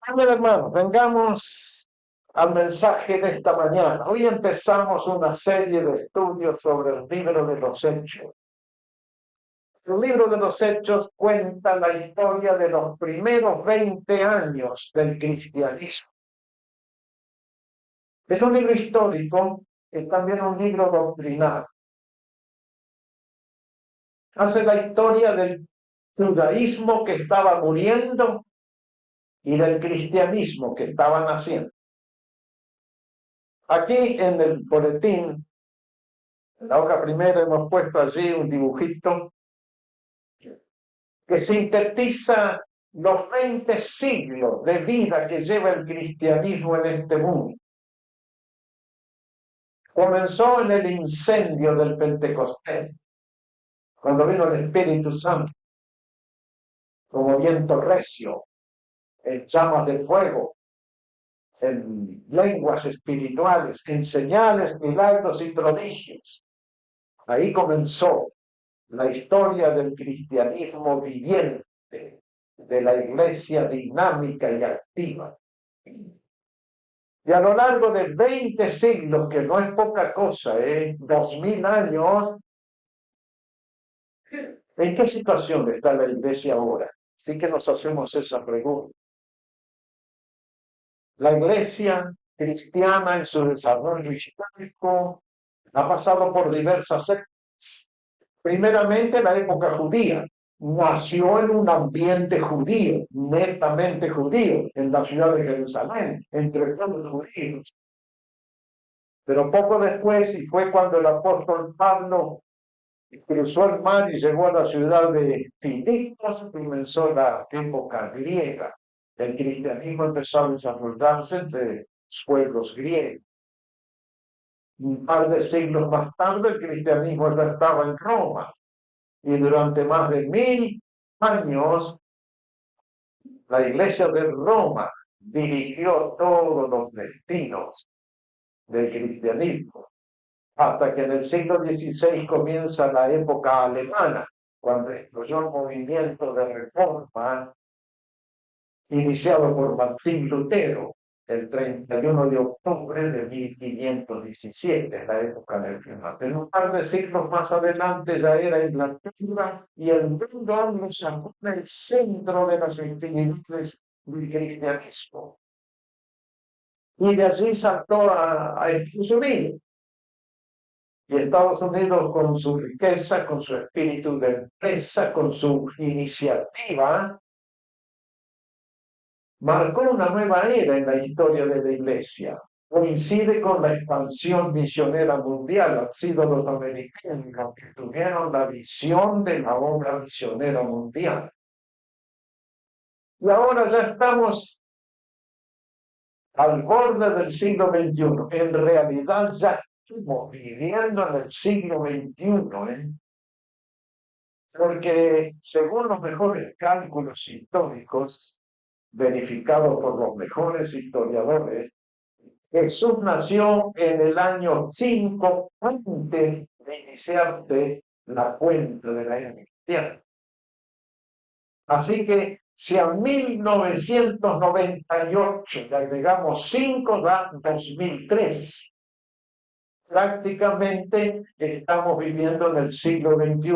Bien, hermanos, vengamos al mensaje de esta mañana. Hoy empezamos una serie de estudios sobre el libro de los Hechos. El libro de los Hechos cuenta la historia de los primeros 20 años del cristianismo. Es un libro histórico, es también un libro doctrinal. Hace la historia del judaísmo que estaba muriendo y del cristianismo que estaba naciendo. Aquí en el boletín, en la hoja primera, hemos puesto allí un dibujito que sintetiza los 20 siglos de vida que lleva el cristianismo en este mundo. Comenzó en el incendio del Pentecostés, cuando vino el Espíritu Santo, como viento recio, en llamas de fuego, en lenguas espirituales, en señales, milagros y prodigios. Ahí comenzó la historia del cristianismo viviente, de la iglesia dinámica y activa. Y a lo largo de 20 siglos, que no es poca cosa, 2000 años, ¿en qué situación está la iglesia ahora? Así que nos hacemos esa pregunta. La iglesia cristiana en su desarrollo histórico ha pasado por diversas épocas. Primeramente la época judía. Nació en un ambiente judío, netamente judío, en la ciudad de Jerusalén, entre todos los judíos. Pero poco después, y fue cuando el apóstol Pablo cruzó el mar y llegó a la ciudad de Filipos, comenzó la época griega. El cristianismo empezó a desarrollarse entre los pueblos griegos. Un par de siglos más tarde, el cristianismo ya estaba en Roma. Y durante más de 1000 años, la iglesia de Roma dirigió todos los destinos del cristianismo, hasta que en el siglo XVI comienza la época alemana, cuando explotó el movimiento de reforma iniciado por Martín Lutero el 31 de octubre de 1517, la época del final. En un par de siglos más adelante ya era Inglaterra y el mundo anglosajón el centro de las actividades del cristianismo. Y de allí saltó a Estados Unidos. Y Estados Unidos, con su riqueza, con su espíritu de empresa, con su iniciativa, marcó una nueva era en la historia de la iglesia. Coincide con la expansión misionera mundial. Han sido los americanos los que tuvieron la visión de la obra misionera mundial. Y ahora ya estamos al borde del siglo XXI. En realidad ya estamos viviendo en el siglo XXI, porque según los mejores cálculos históricos, verificados por los mejores historiadores, Jesús nació en el año 5 antes de iniciarse la cuenta de la era cristiana. Así que si a 1998 le agregamos 5, da 2003. Prácticamente estamos viviendo en el siglo XXI,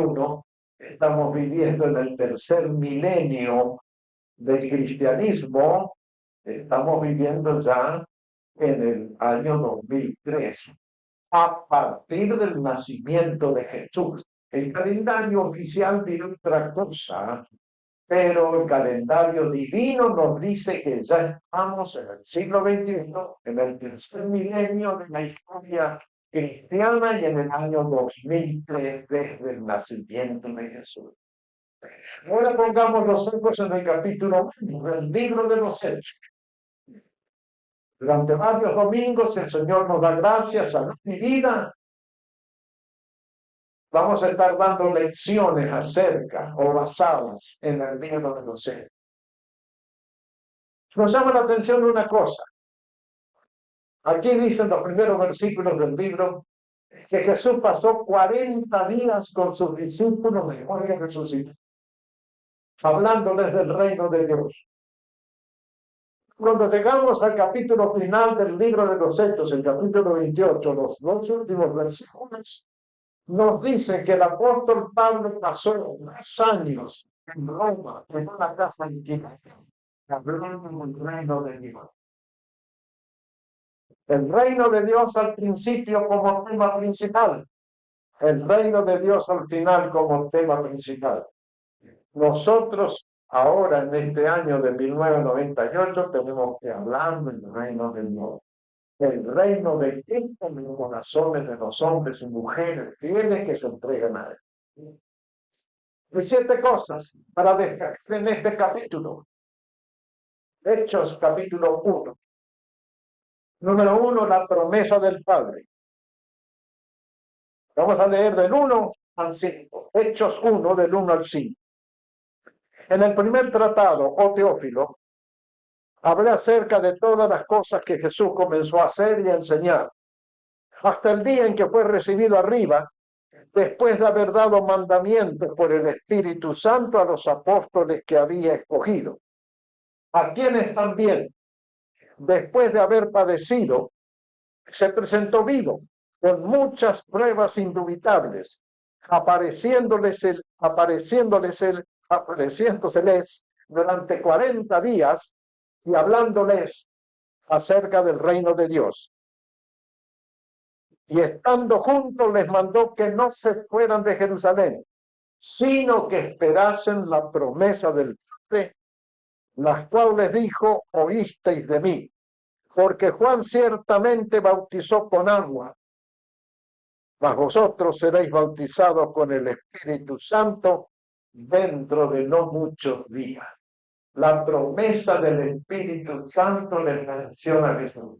estamos viviendo en el tercer milenio del cristianismo, estamos viviendo ya en el año 2003, a partir del nacimiento de Jesús. El calendario oficial dice otra cosa, pero el calendario divino nos dice que ya estamos en el siglo XXI, en el tercer milenio de la historia cristiana y en el año 2003 desde el nacimiento de Jesús. Ahora pongamos los ojos en el capítulo 1 del libro de los Hechos. Durante varios domingos el Señor nos da gracias, salud y vida. Vamos a estar dando lecciones acerca o basadas en el libro de los Hechos. Nos llama la atención una cosa. Aquí dicen los primeros versículos del libro que Jesús pasó 40 días con sus discípulos después de resucitar, hablándoles del reino de Dios. Cuando llegamos al capítulo final del libro de los Hechos, el capítulo 28, los dos últimos versículos, nos dice que el apóstol Pablo pasó 2 años en Roma, en una casa antigua, hablando del reino de Dios. El reino de Dios al principio como tema principal, el reino de Dios al final como tema principal. Nosotros ahora en este año de 1998 tenemos que hablar del reino de Dios. El reino de Cristo en los corazones de los hombres y mujeres fieles que se entregan a él. Y 7 cosas para destacar en este capítulo. Hechos capítulo 1. Número 1, la promesa del Padre. Vamos a leer del 1 al 5. Hechos 1, del 1 al 5. En el primer tratado, oh Teófilo, hablé acerca de todas las cosas que Jesús comenzó a hacer y a enseñar, hasta el día en que fue recibido arriba, después de haber dado mandamientos por el Espíritu Santo a los apóstoles que había escogido, a quienes también, después de haber padecido, se presentó vivo, con muchas pruebas indubitables, apareciéndoseles durante 40 días y hablándoles acerca del reino de Dios. Y estando juntos les mandó que no se fueran de Jerusalén, sino que esperasen la promesa del Padre, la cual les dijo: oísteis de mí, porque Juan ciertamente bautizó con agua, mas vosotros seréis bautizados con el Espíritu Santo dentro de no muchos días. La promesa del Espíritu Santo les menciona a Jesús.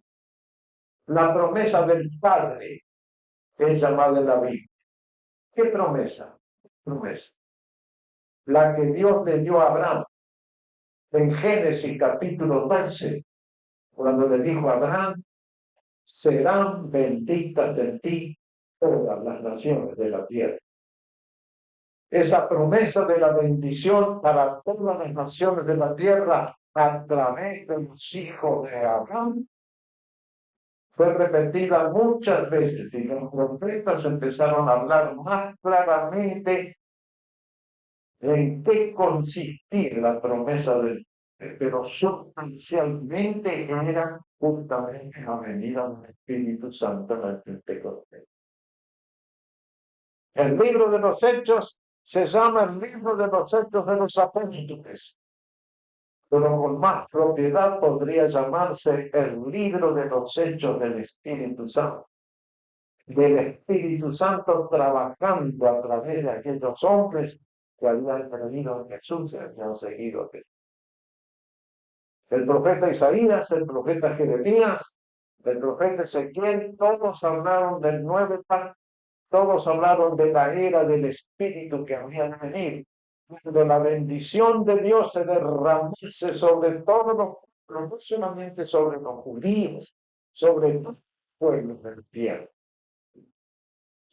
La promesa del Padre es llamada en la Biblia. ¿Qué promesa? Promesa. La que Dios le dio a Abraham en Génesis capítulo 12, cuando le dijo a Abraham: serán benditas de ti todas las naciones de la tierra. Esa promesa de la bendición para todas las naciones de la tierra a través de los hijos de Abraham fue repetida muchas veces y los profetas empezaron a hablar más claramente en qué consistía la promesa del pero sustancialmente era justamente la venida del Espíritu Santo en el Pentecostés. El libro de los Hechos se llama el libro de los Hechos de los Apóstoles, pero con más propiedad podría llamarse el libro de los Hechos del Espíritu Santo. Del Espíritu Santo trabajando a través de aquellos hombres que habían creído en Jesús y habían seguido a Jesús. El profeta Isaías, el profeta Jeremías, el profeta Ezequiel, todos hablaron del nuevo pacto, todos hablaron de la era del Espíritu que había de venir, cuando la bendición de Dios se derramase sobre todos los pueblos, no solamente sobre los judíos, sobre todos los pueblos del tierra.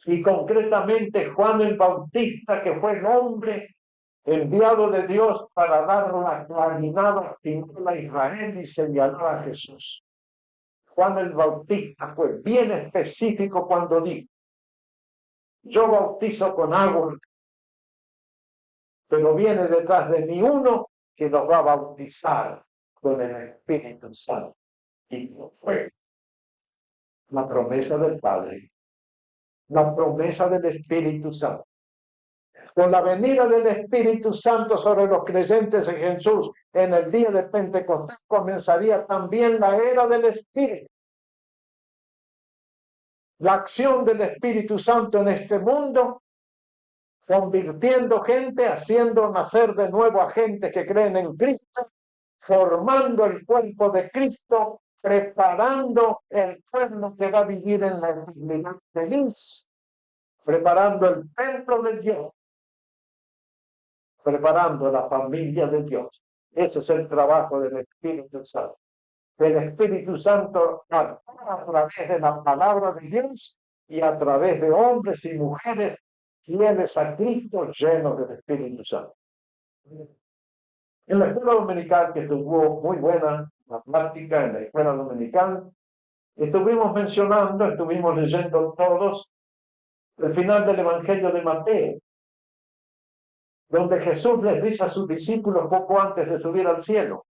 Y concretamente Juan el Bautista, que fue el hombre enviado de Dios para dar la claridad final a Israel y señalar a Jesús. Juan el Bautista fue bien específico cuando dijo: yo bautizo con agua, pero viene detrás de mí uno que nos va a bautizar con el Espíritu Santo. Y no fue la promesa del Padre, la promesa del Espíritu Santo. Con la venida del Espíritu Santo sobre los creyentes en Jesús en el día de Pentecostés comenzaría también la era del Espíritu. La acción del Espíritu Santo en este mundo, convirtiendo gente, haciendo nacer de nuevo a gente que creen en Cristo, formando el cuerpo de Cristo, preparando el pueblo que va a vivir en la eternidad feliz, preparando el templo de Dios, preparando la familia de Dios. Ese es el trabajo del Espíritu Santo. El Espíritu Santo actúa a través de la palabra de Dios y a través de hombres y mujeres fieles a Cristo, llenos del Espíritu Santo. En la escuela dominical, que tuvo muy buena la práctica en la escuela dominical, estuvimos leyendo todos el final del Evangelio de Mateo, donde Jesús les dice a sus discípulos poco antes de subir al cielo: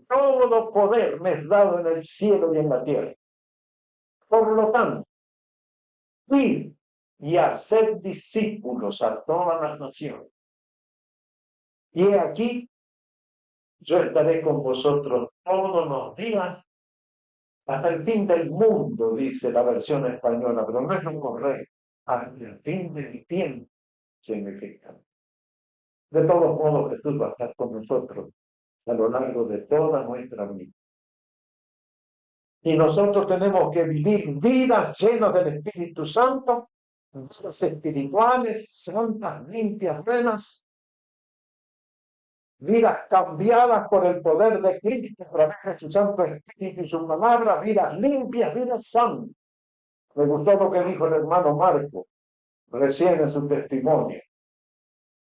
todo poder me es dado en el cielo y en la tierra. Por lo tanto, ir y hacer discípulos a todas las naciones. Y he aquí, yo estaré con vosotros todos los días hasta el fin del mundo, dice la versión española, pero no es lo correcto. Hasta el fin del tiempo significa. De todos modos, Jesús va a estar con nosotros a lo largo de toda nuestra vida. Y nosotros tenemos que vivir vidas llenas del Espíritu Santo, vidas espirituales, santas, limpias, buenas, vidas cambiadas por el poder de Cristo a través de su Santo Espíritu y su palabra, vidas limpias, vidas santas. Me gustó lo que dijo el hermano Marco recién en su testimonio.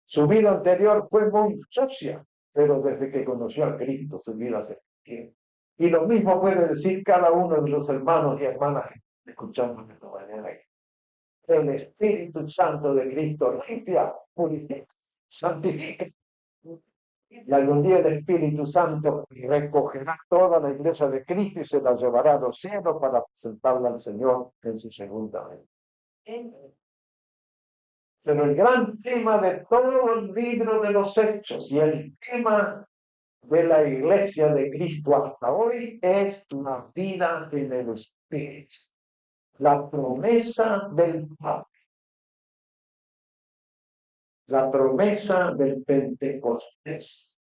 Su vida anterior fue muy sucia, pero desde que conoció a Cristo su vida se cambió. Y lo mismo puede decir cada uno de los hermanos y hermanas que escuchamos de esta manera. El Espíritu Santo de Cristo limpia, purifica, santifica. Y algún día el Espíritu Santo recogerá toda la iglesia de Cristo y se la llevará a los cielos para presentarla al Señor en su segunda venida. Pero el gran tema de todo el libro de los Hechos y el tema de la iglesia de Cristo hasta hoy es la vida en el Espíritu, la promesa del Padre, la promesa del Pentecostés,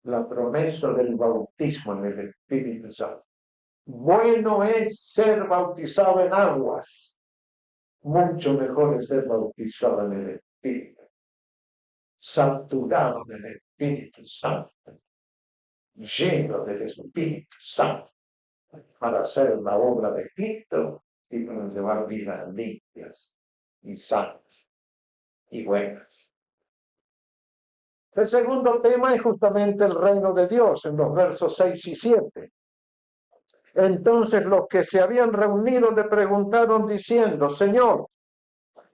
la promesa del bautismo en el Espíritu Santo. Bueno es ser bautizado en aguas, mucho mejor es ser bautizado en el Espíritu, saturado del Espíritu Santo, lleno del Espíritu Santo, para hacer la obra de Cristo y para llevar vidas limpias y sanas y buenas. El segundo tema es justamente el reino de Dios en los versos 6 y 7. Entonces los que se habían reunido le preguntaron diciendo: Señor,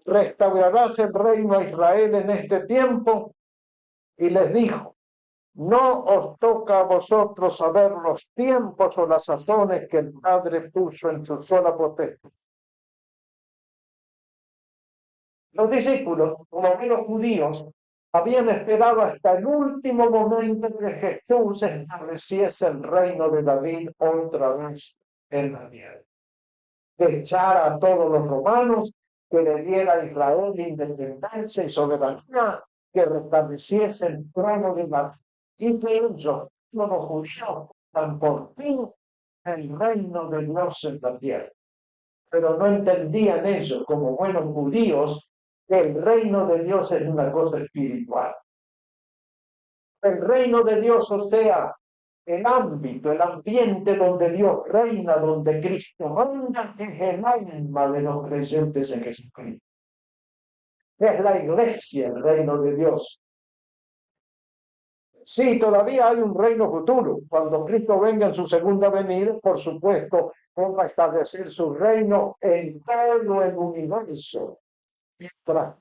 ¿restaurarás el reino a Israel en este tiempo? Y les dijo: no os toca a vosotros saber los tiempos o las sazones que el Padre puso en su sola potestad. Los discípulos, como los judíos, habían esperado hasta el último momento que Jesús estableciese el reino de David otra vez en la tierra. Que echara a todos los romanos, que le diera a Israel independencia y soberanía, que restableciese el trono de David y que ellos, no los judíos, dan por fin el reino de Dios en la tierra. Pero no entendían ellos, como buenos judíos, que el reino de Dios es una cosa espiritual. El reino de Dios, o sea, el ámbito, el ambiente donde Dios reina, donde Cristo manda, es el alma de los creyentes en Jesucristo. Es la iglesia, el reino de Dios. Sí, todavía hay un reino futuro. Cuando Cristo venga en su segunda venida, por supuesto, Él va a establecer su reino en todo el universo. Mientras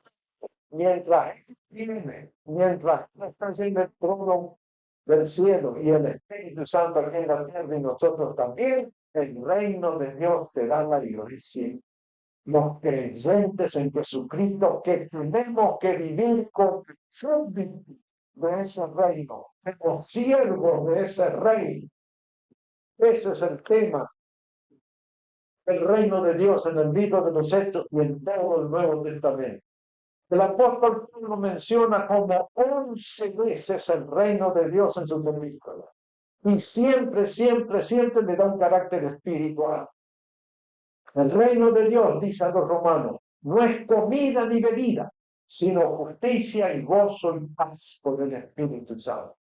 está en el trono del cielo y el Espíritu Santo aquí en la tierra y nosotros también, el reino de Dios será la iglesia. Los creyentes en Jesucristo que tenemos que vivir con súbditos de ese reino, como siervos de ese reino. Ese es el tema. El reino de Dios en el libro de los Hechos y en todo el Nuevo Testamento. El apóstol Pablo menciona como 11 veces el reino de Dios en sus epístolas. Y siempre, siempre, siempre le da un carácter espiritual. El reino de Dios, dice a los romanos, no es comida ni bebida, sino justicia y gozo y paz por el Espíritu Santo.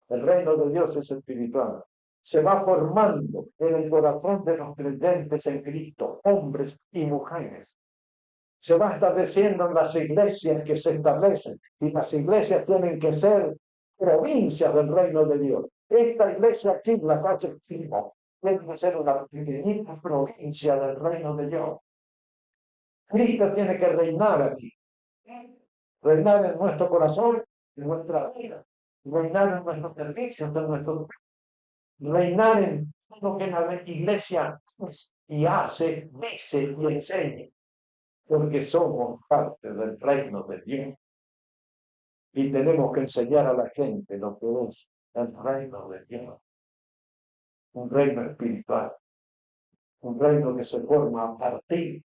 El reino de Dios es espiritual. Se va formando en el corazón de los creyentes en Cristo, hombres y mujeres. Se va estableciendo en las iglesias que se establecen, y las iglesias tienen que ser provincias del reino de Dios. Esta iglesia aquí, la casa extrema, tiene que ser una pequeñita provincia del reino de Dios. Cristo tiene que reinar aquí, reinar en nuestro corazón, en nuestra vida, reinar en nuestros servicios, en nuestro, reinar en lo que la iglesia es y hace, dice y enseña, porque somos parte del reino de Dios y tenemos que enseñar a la gente lo que es el reino de Dios, un reino espiritual, un reino que se forma a partir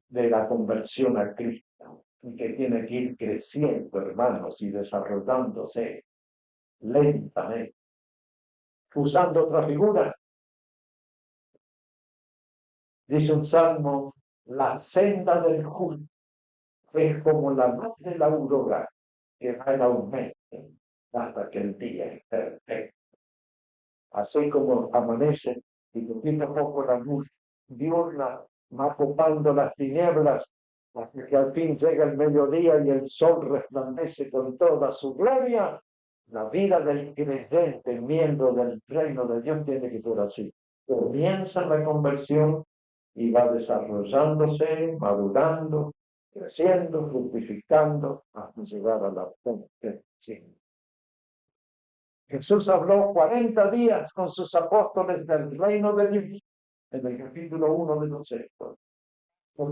de la conversión a Cristo y que tiene que ir creciendo, hermanos, y desarrollándose lentamente. Usando otra figura, dice un salmo, la senda del justo es como la luz de la aurora que va en aumento hasta que el día es perfecto. Así como amanece y poquito a poco la luz diurna va copando las tinieblas hasta que al fin llega el mediodía y el sol resplandece con toda su gloria. La vida del creyente, miembro del reino de Dios, tiene que ser así. Comienza la conversión y va desarrollándose, madurando, creciendo, fructificando, hasta llegar a la perfección. Jesús habló 40 días con sus apóstoles del reino de Dios, en el capítulo 1 de los Hechos.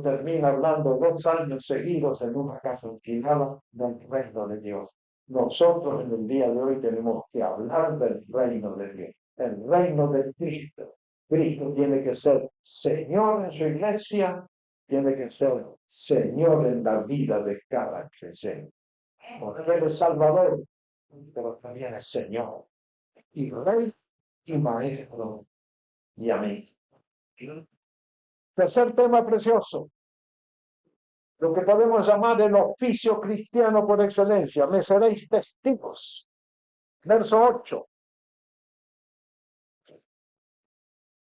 Termina hablando 2 años seguidos en una casa alquilada del reino de Dios. Nosotros en el día de hoy tenemos que hablar del reino de Dios, el reino de Cristo. Cristo tiene que ser Señor en su iglesia, tiene que ser Señor en la vida de cada creyente. Porque Él es Salvador, pero también es Señor, y Rey, y Maestro, y amigo. Tercer tema precioso, lo que podemos llamar el oficio cristiano por excelencia. Me seréis testigos. Verso 8.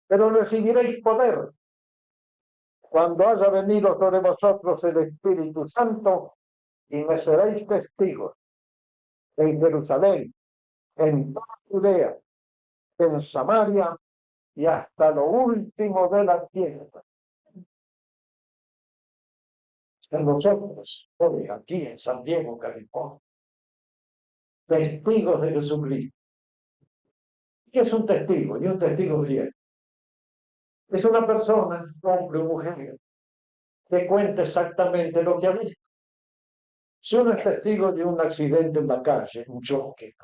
Pero recibiréis poder cuando haya venido sobre vosotros el Espíritu Santo y me seréis testigos en Jerusalén, en toda Judea, en Samaria y hasta lo último de la tierra. En nosotros, hoy aquí en San Diego, California, testigos de Jesucristo. ¿Qué es un testigo? Y un testigo fiel. Es una persona, hombre o mujer, que cuenta exactamente lo que ha visto. Si uno es testigo de un accidente en la calle, un choque,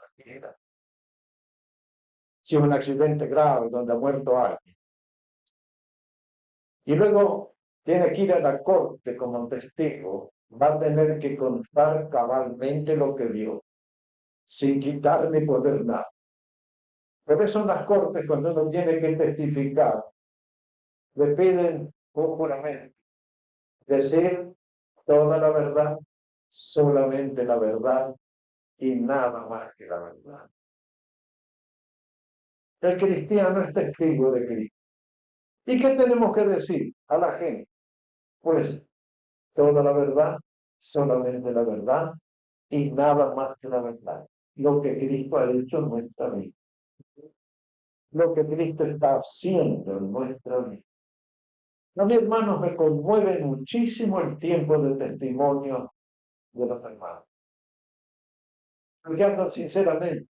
si es un accidente grave donde ha muerto alguien, y luego tiene que ir a la corte como testigo, va a tener que contar cabalmente lo que vio, sin quitar ni poner nada. Por eso en las cortes, cuando uno tiene que testificar, le piden un juramento, decir toda la verdad, solamente la verdad y nada más que la verdad. El cristiano es testigo de Cristo. ¿Y qué tenemos que decir a la gente? Pues toda la verdad, solamente la verdad y nada más que la verdad. Lo que Cristo ha hecho en nuestra vida. Lo que Cristo está haciendo en nuestra vida. A mí, hermanos, me conmueve muchísimo el tiempo de testimonio de los hermanos. Porque hablan sinceramente.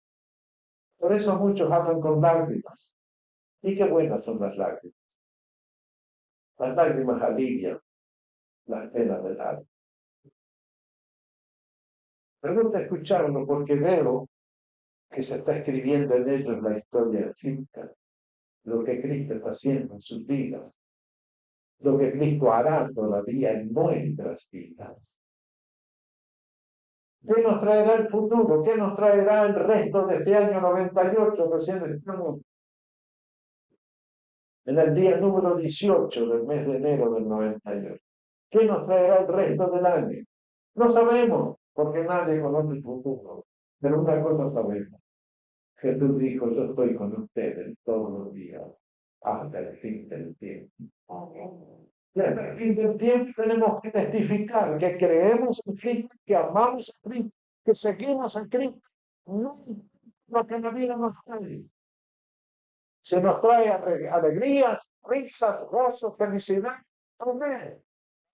Por eso muchos hablan con lágrimas. Y qué buenas son las lágrimas. Las lágrimas alivian las penas del alma. Me gusta escucharlo porque veo que se está escribiendo en ellos la historia de Cristo, lo que Cristo está haciendo en sus vidas, lo que Cristo hará todavía en nuestras vidas. ¿Qué nos traerá el futuro? ¿Qué nos traerá el resto de este año 98? Recién estamos en el día número 18 del mes de enero del 98. ¿Qué nos traerá el resto del año? No sabemos, porque nadie conoce el futuro. Pero una cosa sabemos. Jesús dijo, yo estoy con ustedes todos los días, hasta el fin del tiempo. Y hasta el fin del tiempo tenemos que testificar que creemos en Cristo, que amamos a Cristo, que seguimos a Cristo No, lo que la vida nos trae. Se nos trae alegrías, risas, gozo, felicidad. Amén.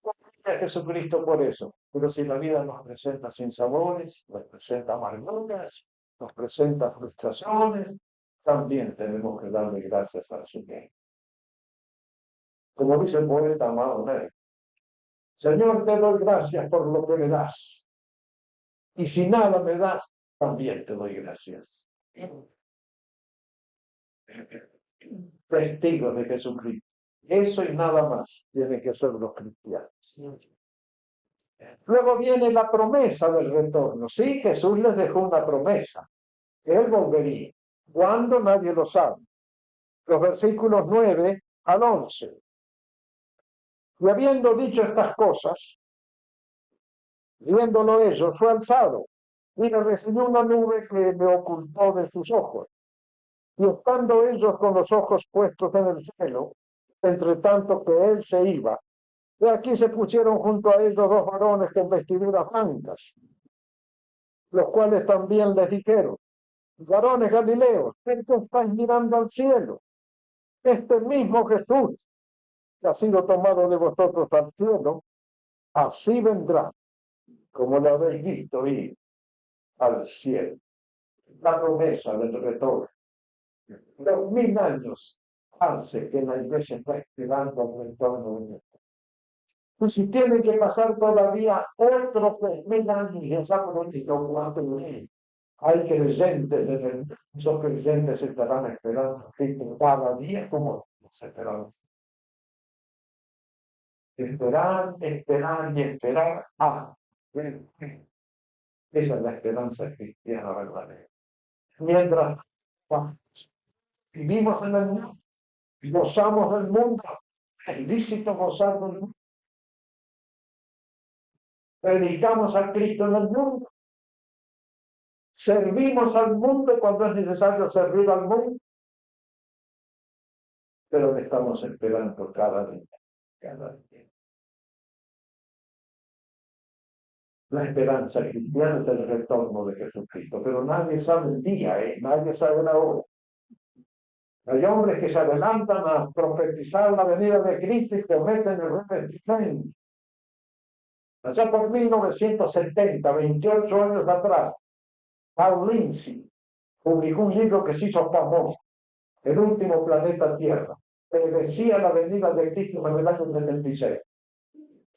Gloria a Jesucristo por eso. Pero si la vida nos presenta sinsabores, nos presenta amarguras, nos presenta frustraciones, también tenemos que darle gracias al Señor. Como dice el poeta amado Ney, Señor, te doy gracias por lo que me das. Y si nada me das, también te doy gracias. Testigos de Jesucristo. Eso y nada más tienen que ser los cristianos. Luego viene la promesa del retorno. Sí, Jesús les dejó una promesa. Él volvería. ¿Cuándo? Nadie lo sabe. Los versículos 9 al 11. Y habiendo dicho estas cosas, viéndolo ellos, fue alzado y le recibió una nube que le ocultó de sus ojos. Y estando ellos con los ojos puestos en el cielo, entre tanto que él se iba, de aquí se pusieron junto a ellos dos varones con vestiduras blancas, los cuales también les dijeron: varones Galileos, ¿por qué estáis mirando al cielo? Este mismo Jesús que ha sido tomado de vosotros al cielo, así vendrá, como lo habéis visto ir al cielo. La promesa del retorno. 2000 años hace que la iglesia está esperando el retorno de Cristo. Y si tiene que pasar todavía otros 3000 años, ya saben cuánto hay creyentes, esos creyentes estarán esperando a Cristo cada día como se esperan. Esperar, esperar y esperar hasta. Esa es la esperanza cristiana verdadera. Mientras vivimos en el mundo, gozamos del mundo, es lícito gozar del mundo. Predicamos a Cristo en el mundo. Servimos al mundo cuando es necesario servir al mundo. Pero estamos esperando cada día, cada día. La esperanza cristiana es el retorno de Jesucristo, pero nadie sabe el día, nadie sabe la hora. Hay hombres que se adelantan a profetizar la venida de Cristo y cometen errores tremendos. Allá por 1970, 28 años atrás, Paul Lindsay publicó un libro que se hizo famoso, El último planeta Tierra. Predecía la venida de Cristo en el año 76.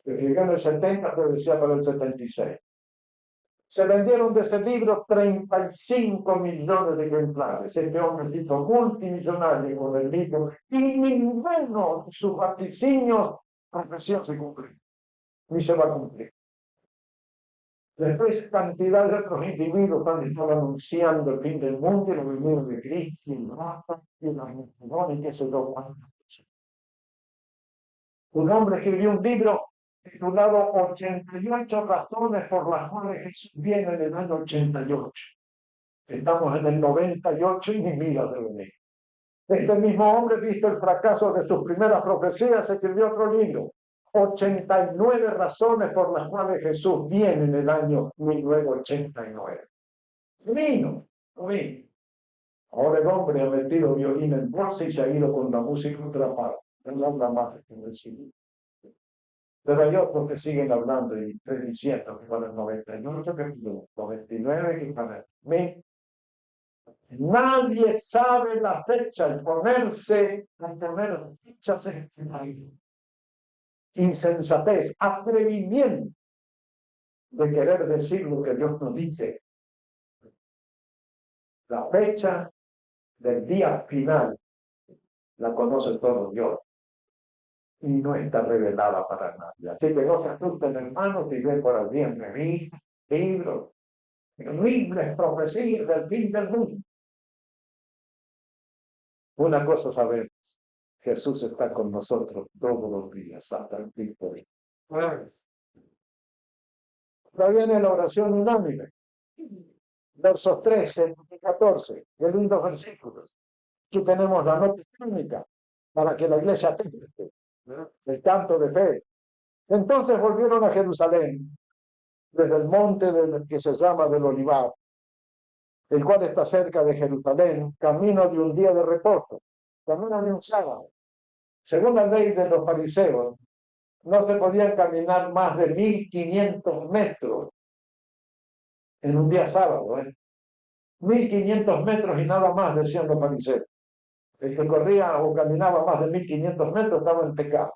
Llegó en el 70, predecía para el 76. Se vendieron de ese libro 35 millones de ejemplares. Este hombre se hizo multimillonario con el libro y ninguno de sus vaticinios profecías se cumplió, ni se va a cumplir. Después, cantidad de otros individuos han estado anunciando el fin del mundo y el venir de Cristo y Rafa y la multitud y qué sé yo cuánto. Un hombre escribió un libro titulado 88 razones por las cuales Jesús viene en el año 88. Estamos en el 98 y ni mira de venir. Este mismo hombre, visto el fracaso de sus primeras profecías, escribió otro libro, 89 razones por las cuales Jesús viene en el año 1989. Vino. Ahora el hombre ha metido violín en bolsa y se ha ido con la música atrapada. No habla más que decir. Pero hay otros que siguen hablando y diciendo que para el 98, que el 99, que para el nadie sabe la fecha, el poner fechas en el insensatez, atrevimiento de querer decir lo que Dios nos dice. La fecha del día final la conoce todo Dios y no está revelada para nadie. Así que no se asusten, hermanos, si ven por allí en revistas, libros, horribles profecías del fin del mundo. Una cosa sabemos, Jesús está con nosotros todos los días hasta el fin de hoy. Ahora viene la oración unánime. Versos 13 y 14, qué lindos versículos. Aquí tenemos la nota técnica para que la iglesia tenga el canto de fe. Entonces volvieron a Jerusalén, desde el monte que se llama del Olivar, el cual está cerca de Jerusalén, camino de un día de reposo, camino de un sábado. Según la ley de los fariseos, no se podían caminar más de 1500 metros en un día sábado. 1500 metros y nada más, decían los fariseos. El que corría o caminaba más de 1500 metros estaba en pecado.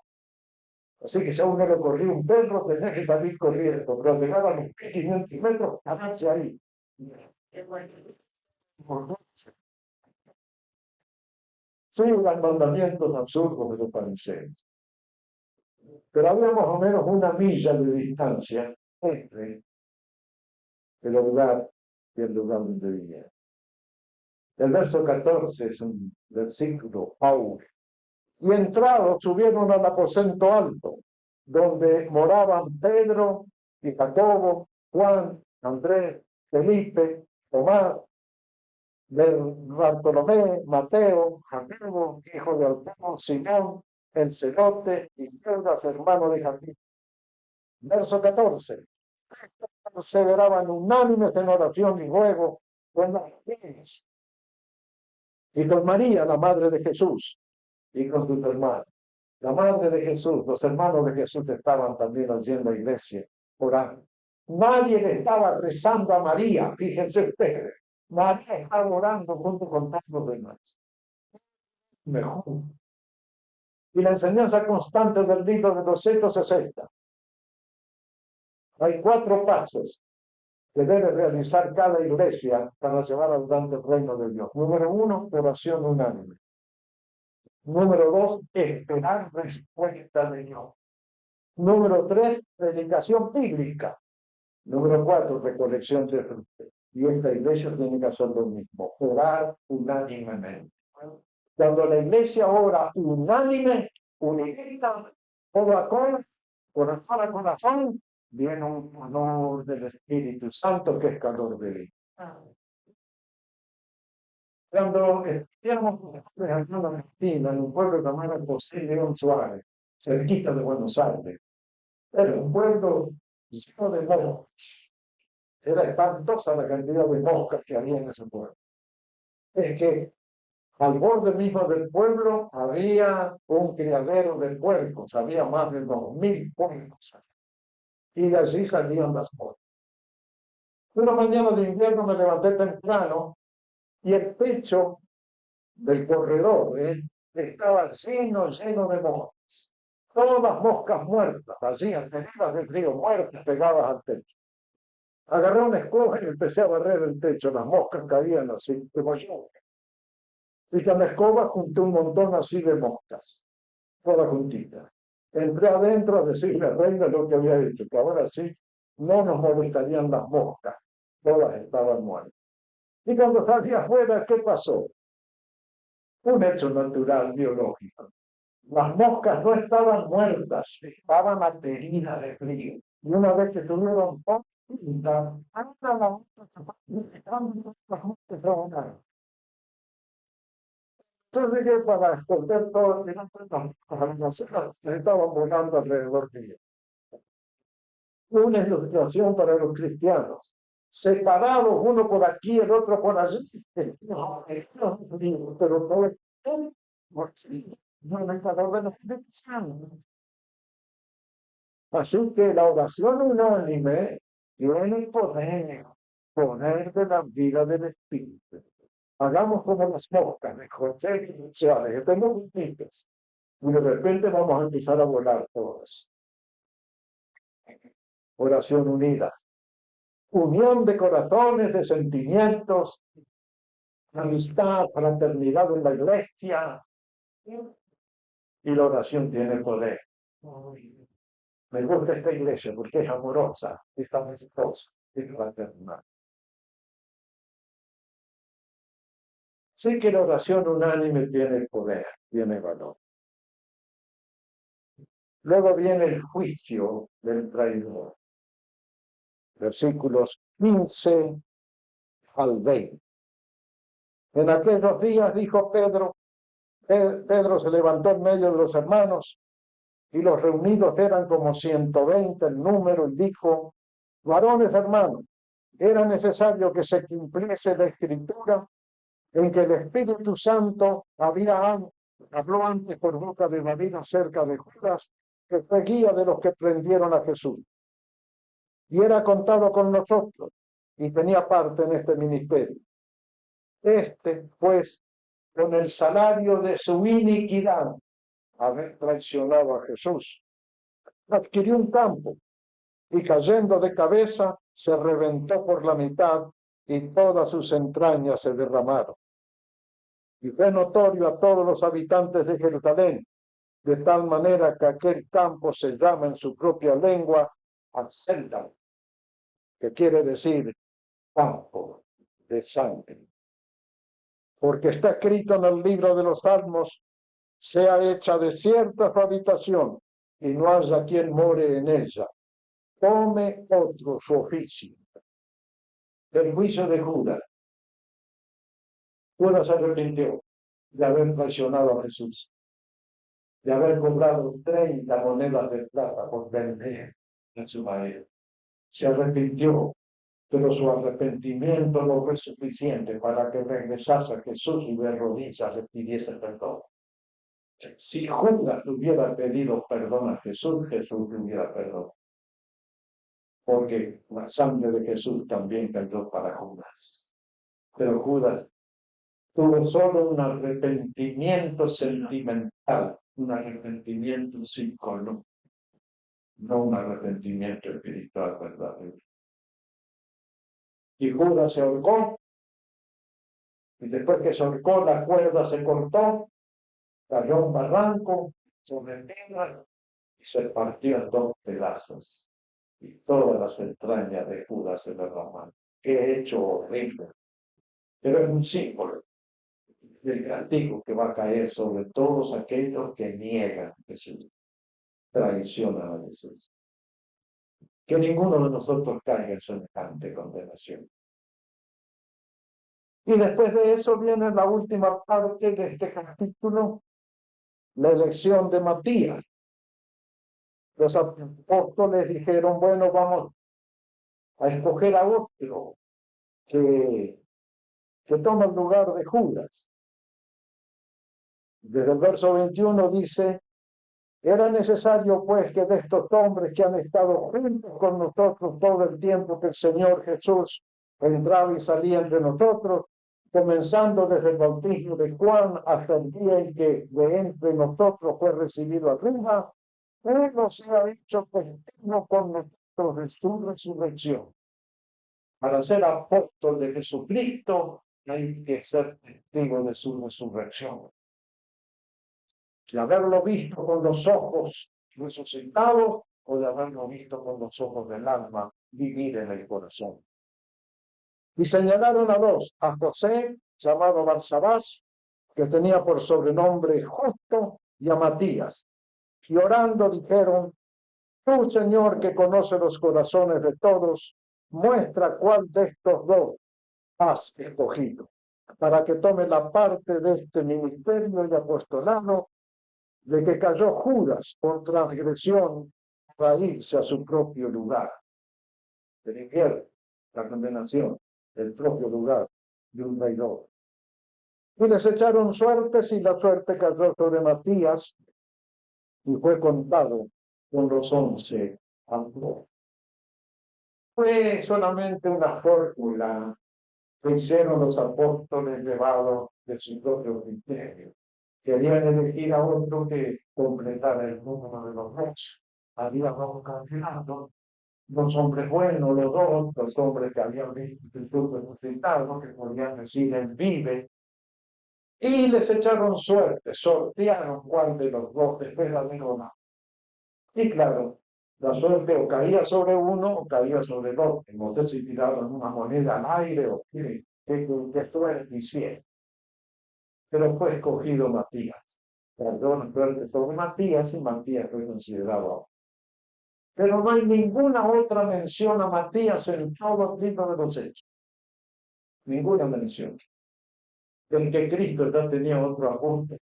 Así que si a uno le corría un perro, tenía que salir corriendo, pero llegaba a los 1500 metros, quedarse ahí. Sigan mandamientos absurdos de los fariseos. Pero había más o menos una milla de distancia entre el lugar y el lugar donde vivía. El verso 14 es un versículo áureo. Y entrados subieron al aposento alto, donde moraban Pedro y Jacobo, Juan, Andrés, Felipe, Tomás, Bartolomé, Mateo, Jacobo, hijo de Alfeo, Simón, el celote y Judas, hermano de Jacobo. Verso 14. Perseveraban unánimes en oración y ruego con las mujeres y con María, la madre de Jesús, y con sus hermanos. La madre de Jesús, los hermanos de Jesús estaban también allí en la iglesia orando. Nadie le estaba rezando a María, fíjense ustedes. María estaba orando junto con todos los demás. Mejor. Y la enseñanza constante del libro de 260. Hay 4 pasos que debe realizar cada iglesia para llevar adelante el reino de Dios. Número 1, oración unánime. Número 2, esperar respuesta de Dios. Número 3, predicación bíblica. Número 4, recolección de frutos. Y esta iglesia tiene que hacer lo mismo, orar unánimemente. Cuando la iglesia ora unánime, unida, todo a corazón a corazón, viene un honor del Espíritu Santo que es calor de vida. Cuando estudiamos en Argentina, en un pueblo llamado José León Suárez, cerquita de Buenos Aires, era un pueblo lleno de moscas. Era espantosa la cantidad de moscas que había en ese pueblo. Es que al borde mismo del pueblo había un criadero de puercos, había más de 2000 puercos. Y de allí salían las moscas. Una mañana de invierno me levanté temprano y el techo del corredor estaba lleno de moscas. Todas moscas muertas, allí, alteradas del río, muertas, pegadas al techo. Agarré una escoba y empecé a barrer el techo. Las moscas caían así, como yo. Y con la escoba junté un montón así de moscas, todas juntitas. Entré adentro a decirle al rey de lo que había hecho, que ahora sí no nos molestarían las moscas, todas estaban muertas. Y cuando salí afuera, ¿qué pasó? Un hecho natural, biológico. Las moscas no estaban muertas, estaban ateridas de frío. Y una vez que tuvieron entonces llegué para esconder todo el las estaban volando alrededor mío. Una ilustración para los cristianos. Separados, uno por aquí, el otro por allí. Pero todo el así que la oración unánime tiene el poder de la vida del Espíritu. Hagamos como las moscas de José Suárez, que tenemos bonitas, y de repente vamos a empezar a volar todas. Oración unida. Unión de corazones, de sentimientos, amistad, fraternidad en la iglesia. Y la oración tiene poder. Me gusta esta iglesia porque es amorosa, es amistosa, es fraternal. Sé que la oración unánime tiene poder, tiene valor. Luego viene el juicio del traidor. Versículos 15 al 20. En aquellos días dijo Pedro, Pedro se levantó en medio de los hermanos y los reunidos eran como 120 en número y dijo, varones hermanos, era necesario que se cumpliese la Escritura en que el Espíritu Santo habló antes por boca de David acerca de Judas, que fue guía de los que prendieron a Jesús. Y era contado con nosotros y tenía parte en este ministerio. Pues, con el salario de su iniquidad, haber traicionado a Jesús, adquirió un campo y cayendo de cabeza se reventó por la mitad y todas sus entrañas se derramaron. Y fue notorio a todos los habitantes de Jerusalén, de tal manera que aquel campo se llama en su propia lengua Acéldama, que quiere decir campo de sangre. Porque está escrito en el libro de los Salmos, sea hecha desierta su habitación y no haya quien more en ella. Tome otro su oficio. El juicio de Judas. Judas se arrepintió de haber traicionado a Jesús, de haber cobrado 30 monedas de plata por vender en su marido. Se arrepintió, pero su arrepentimiento no fue suficiente para que regresase a Jesús y de rodillas le pidiese perdón. Si Judas le hubiera pedido perdón a Jesús, Jesús le hubiera perdonado. Porque la sangre de Jesús también cayó para Judas. Pero Judas tuvo solo un arrepentimiento sentimental, un arrepentimiento psicológico, no un arrepentimiento espiritual verdadero. Y Judas se ahorcó, y después que se ahorcó, la cuerda se cortó, cayó un barranco sobre tierra y se partió en 2 pedazos. Y todas las entrañas de Judas se derramaron. Qué hecho horrible. Pero es un símbolo del castigo que va a caer sobre todos aquellos que niegan a Jesús, traicionan a Jesús. Que ninguno de nosotros caiga en semejante condenación. Y después de eso viene la última parte de este capítulo, la elección de Matías. Los apóstoles dijeron, bueno, vamos a escoger a otro que toma el lugar de Judas. Desde el verso 21 dice, era necesario pues que de estos hombres que han estado juntos con nosotros todo el tiempo que el Señor Jesús entraba y salía entre nosotros, comenzando desde el bautismo de Juan hasta el día en que de entre nosotros fue recibido arriba, uno se ha hecho testigo con nosotros de su resurrección. Para ser apóstol de Jesucristo hay que ser testigo de su resurrección. De haberlo visto con los ojos resucitado o de haberlo visto con los ojos del alma vivir en el corazón. Y señalaron a 2, a José, llamado Barsabás, que tenía por sobrenombre Justo, y a Matías. Y orando dijeron, tú, Señor, que conoce los corazones de todos, muestra cuál de estos 2 has escogido, para que tome la parte de este ministerio y apostolado de que cayó Judas por transgresión para irse a su propio lugar. El infierno, la condenación, el propio lugar de un traidor. Y les echaron suertes y la suerte cayó sobre Matías y fue contado con los 11 apóstoles. Fue solamente una fórmula que hicieron los apóstoles llevados de su propio criterio. Querían elegir a otro que completara el número de los 12. Había 2 candidatos, 2 hombres buenos, los hombres que habían visto Jesús resucitado, que podían decir, él vive. Y les echaron suerte, sortearon cuál de los 2 después la verona. Y claro, la suerte o caía sobre uno o caía sobre el otro. No sé si tiraron una moneda al aire o qué suerte hicieron. Pero fue escogido Matías. Cayó la suerte sobre Matías y Matías fue considerado. Pero no hay ninguna otra mención a Matías en todo el libro de los Hechos. Ninguna mención. Del que Cristo ya tenía otro apunte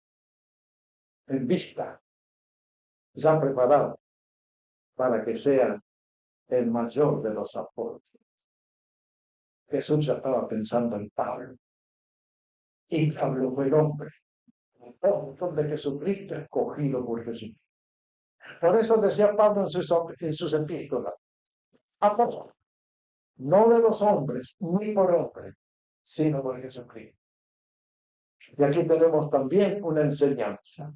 en vista, ya preparado para que sea el mayor de los apóstoles. Jesús ya estaba pensando en Pablo. Y Pablo fue el hombre, el apóstol de Jesucristo, escogido por Jesús. Por eso decía Pablo en sus epístolas, apóstol, no de los hombres, ni por hombres, sino por Jesucristo. Y aquí tenemos también una enseñanza.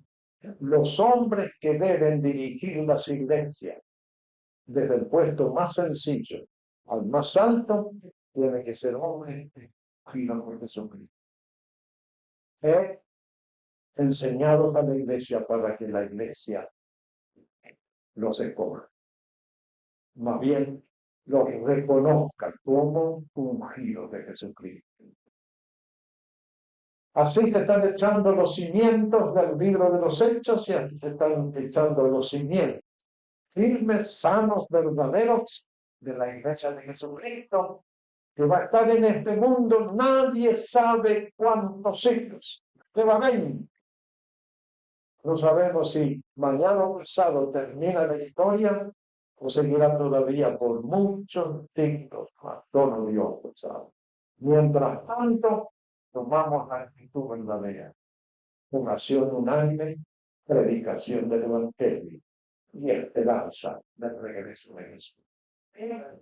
Los hombres que deben dirigir las iglesias, desde el puesto más sencillo al más alto, tienen que ser hombres escogidos por Jesucristo. Enseñados a la iglesia para que la iglesia los escoja. Más bien, los reconozca como ungidos de Jesucristo. Así se están echando los cimientos del libro de los Hechos y así se están echando los cimientos firmes, sanos, verdaderos de la iglesia de Jesucristo, que va a estar en este mundo. Nadie sabe cuántos siglos. Se va a ver. No sabemos si mañana o pasado termina la historia o seguirá todavía por muchos siglos más. Solo Dios lo sabe. Mientras tanto, tomamos la actitud verdadera. Oración unánime, predicación del Evangelio y esperanza del regreso de Jesús.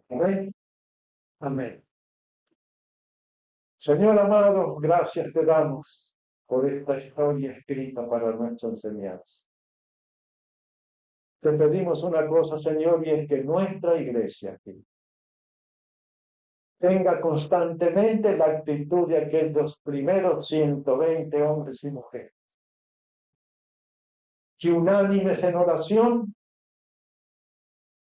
Amén. Amén. Señor amado, gracias te damos por esta historia escrita para nuestra enseñanza. Te pedimos una cosa, Señor, y es que nuestra iglesia aquí tenga constantemente la actitud de aquellos primeros 120 hombres y mujeres, que unánimes en oración